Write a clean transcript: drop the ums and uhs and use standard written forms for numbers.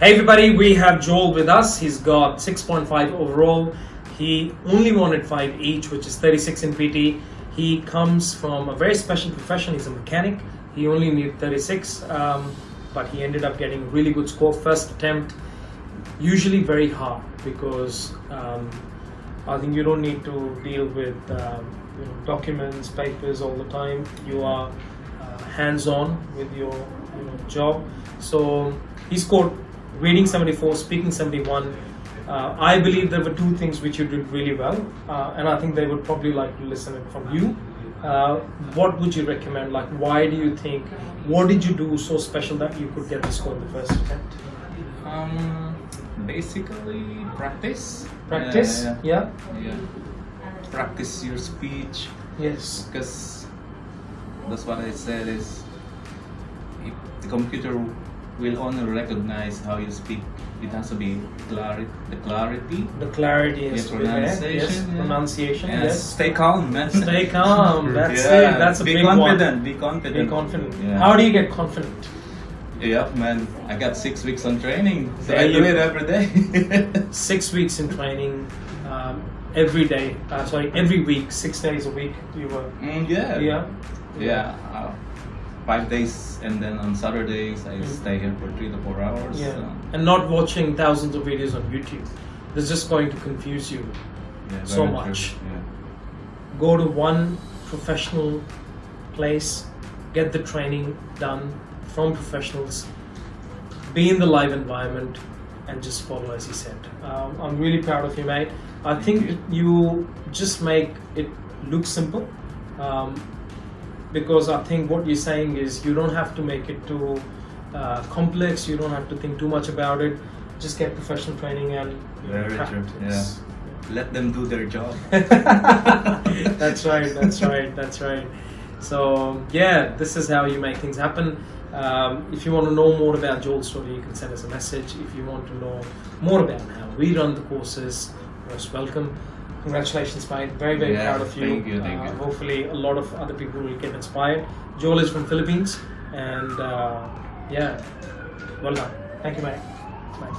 Hey everybody, we have Joel with us. He's got 6.5 overall. He only wanted 5 each, which is 36 in PT. He comes from a very special profession. He's a mechanic. He only needed 36, but he ended up getting a really good score. First attempt, usually very hard because I think you don't need to deal with documents, papers all the time. You are hands-on with your job. So he scored reading 74, speaking 71. I believe there were 2 things which you did really well, and I think they would probably like to listen it from you. What would you recommend? Like, why do you think, what did you do so special that you could get the score in the first attempt? Basically practice. Practice? Yeah. Practice your speech. Yes. Because that's what I said is, if the computer will only recognize how you speak. It has to be the clarity. The clarity is pronunciation. Yes. Pronunciation. Yes. Stay calm, man. Stay calm. That's it. That's a big confident. one. Be confident. Be confident. Yeah. How do you get confident? Yeah, man. I got 6 weeks on training, so There I you do it go. every day. 6 weeks in training, every week, 6 days a week. You were. Yeah. 5 days, and then on Saturdays I stay here for 3 to 4 hours. Yeah. So. And not watching thousands of videos on YouTube. That's just going to confuse you so much. Yeah. Go to one professional place, get the training done from professionals, be in the live environment, and just follow as he said. I'm really proud of you, mate. I think you just make it look simple. Because I think what you're saying is you don't have to make it too complex, you don't have to think too much about it, just get professional training and practice. Yeah. Let them do their job. That's right. So yeah, this is how you make things happen. If you want to know more about Joel's story, you can send us a message. If you want to know more about how we run the courses, most welcome. Congratulations, mate. Very proud of you. Thank you. Hopefully a lot of other people will get inspired. Joel is from Philippines, and well done. Thank you, mate. Bye.